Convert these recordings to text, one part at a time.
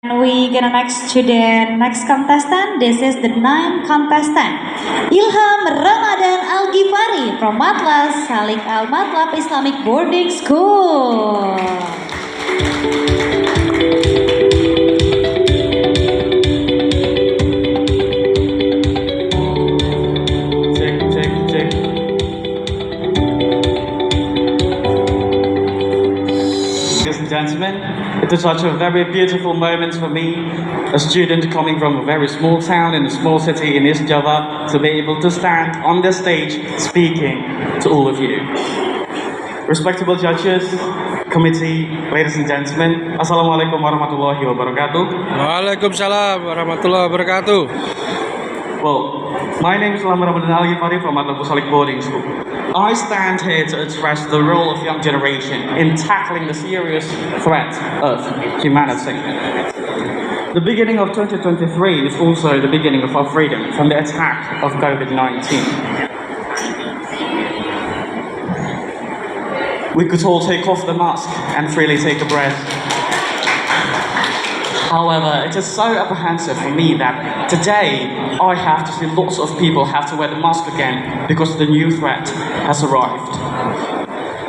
We gonna next to the next contestant. This is the ninth contestant, Ilham Ramadan Al Ghifari from Matlas Salik Al Matlab Islamic Boarding School. Check. Ladies and gentlemen, it is such a very beautiful moment for me, a student coming from a very small town in a small city in East Java, to be able to stand on the stage speaking to all of you. Respectable judges, committee, ladies and gentlemen, Assalamualaikum warahmatullahi wabarakatuh. Waalaikumsalam warahmatullahi wabarakatuh. Well, my name is Ilham Ramadan Al Ghifari from Matlas Salik Boarding School. I stand here to address the role of young generation in tackling the serious threat of humanity. The beginning of 2023 is also the beginning of our freedom from the attack of COVID-19. We could all take off the mask and freely take a breath. However, it is so apprehensive for me that today I have to see lots of people have to wear the mask again because the new threat has arrived.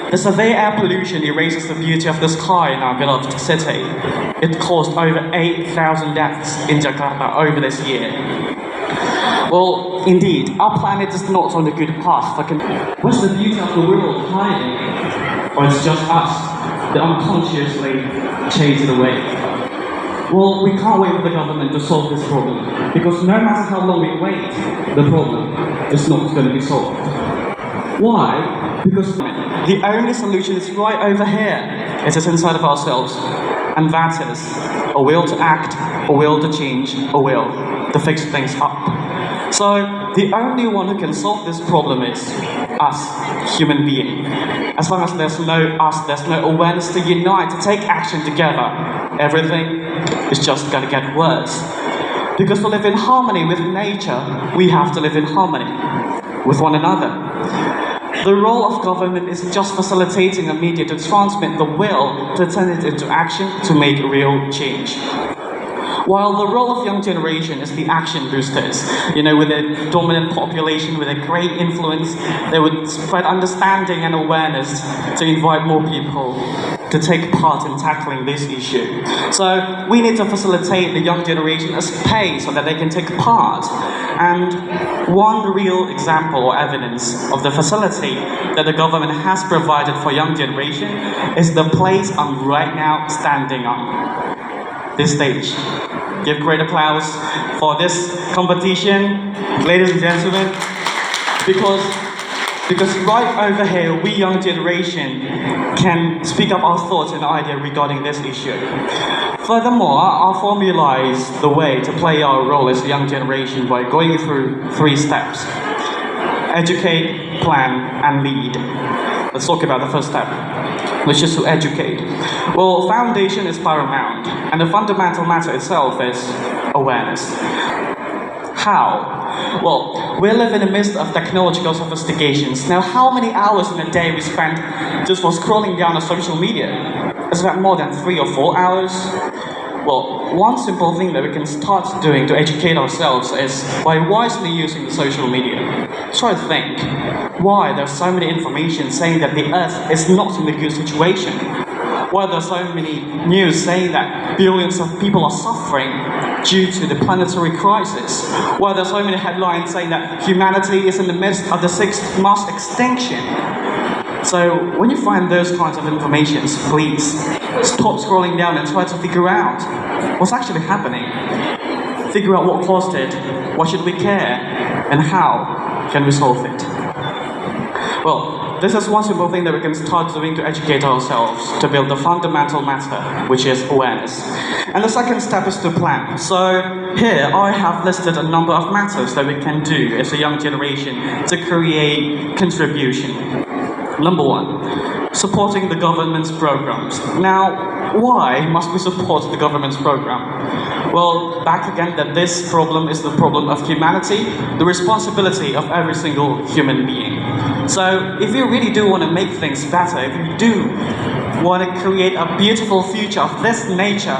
The severe air pollution erases the beauty of the sky in our beloved city. It caused over 8,000 deaths in Jakarta over this year. Well, indeed, our planet is not on a good path. Where's the beauty of the world hiding? Or it's just us that unconsciously chase it away? Well, we can't wait for the government to solve this problem, because no matter how long we wait, the problem is not going to be solved. Why? Because the only solution is right over here. It is inside of ourselves, and that is a will to act, a will to change, a will to fix things up. So, the only one who can solve this problem is us, human beings. As long as there's no us, there's no awareness to unite, to take action together, everything is just going to get worse. Because to live in harmony with nature, we have to live in harmony with one another. The role of government is just facilitating a media to transmit the will, to turn it into action, to make real change. While the role of young generation is the action boosters, with a dominant population, with a great influence, they would spread understanding and awareness to invite more people to take part in tackling this issue. So we need to facilitate the young generation a space so that they can take part. And one real example or evidence of the facility that the government has provided for young generation is the place I'm right now standing on, this stage. Give great applause for this competition, ladies and gentlemen, because right over here, we young generation can speak up our thoughts and ideas regarding this issue. Furthermore, our formula is the way to play our role as a young generation by going through 3 steps: educate, plan, and lead. Let's talk about the first step, which is to educate. Well, foundation is paramount, and the fundamental matter itself is awareness. How? Well, we live in the midst of technological sophistications. Now, how many hours in a day we spend just for scrolling down on social media? Is that more than 3 or 4 hours? Well, one simple thing that we can start doing to educate ourselves is by wisely using the social media. Try to think why there's so many information saying that the Earth is not in a good situation. Why there's so many news saying that billions of people are suffering due to the planetary crisis. Why there's so many headlines saying that humanity is in the midst of the 6th mass extinction. So when you find those kinds of information, please stop scrolling down and try to figure out what's actually happening. Figure out what caused it, why should we care, and how can we solve it. Well, this is one simple thing that we can start doing to educate ourselves, to build the fundamental matter, which is awareness. And the second step is to plan. So here I have listed a number of matters that we can do as a young generation to create contribution. Number 1, supporting the government's programs. Now, why must we support the government's program? Well, back again that this problem is the problem of humanity, the responsibility of every single human being. So if you really do want to make things better, if you do want to create a beautiful future of this nature,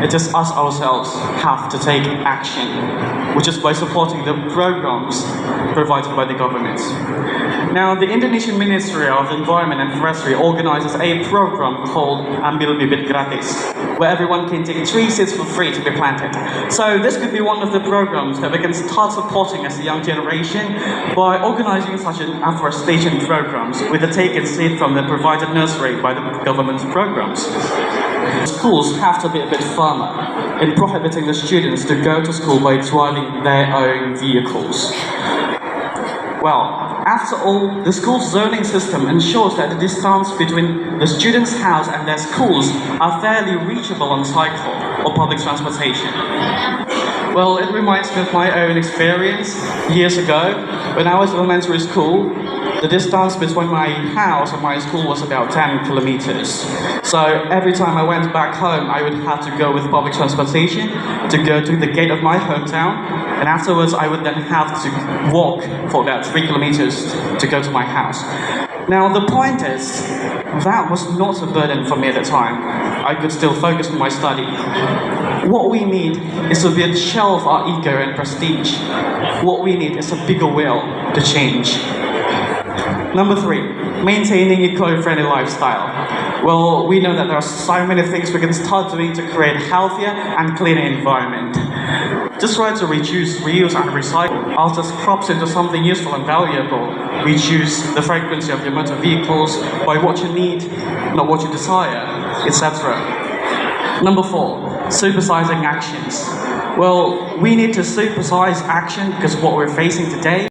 it is us ourselves have to take action, which is by supporting the programs provided by the government. Now, the Indonesian Ministry of Environment and Forestry organizes a program called Ambil Bibit Gratis, where everyone can take 3 seeds for free to be planted. So this could be one of the programs that we can start supporting as a young generation by organizing such an afforestation programs with the taken seed from the provided nursery by the government's programs. Schools have to be a bit firmer in prohibiting the students to go to school by driving their own vehicles. Well, after all, the school's zoning system ensures that the distance between the student's house and their schools are fairly reachable on cycle or public transportation. Well, it reminds me of my own experience years ago. When I was in elementary school, the distance between my house and my school was about 10 kilometers. So every time I went back home, I would have to go with public transportation to go to the gate of my hometown. And afterwards, I would then have to walk for about 3 kilometers to go to my house. Now, the point is, that was not a burden for me at the time. I could still focus on my study. What we need is to be able to shelve our ego and prestige. What we need is a bigger will to change. Number 3, maintaining eco-friendly lifestyle. Well, we know that there are so many things we can start doing to create a healthier and cleaner environment. Just try to reduce, reuse and recycle. Alter crops into something useful and valuable. Reduce the frequency of your motor vehicles by what you need, not what you desire, etc. Number 4, supersizing actions. Well, we need to supersize action because what we're facing today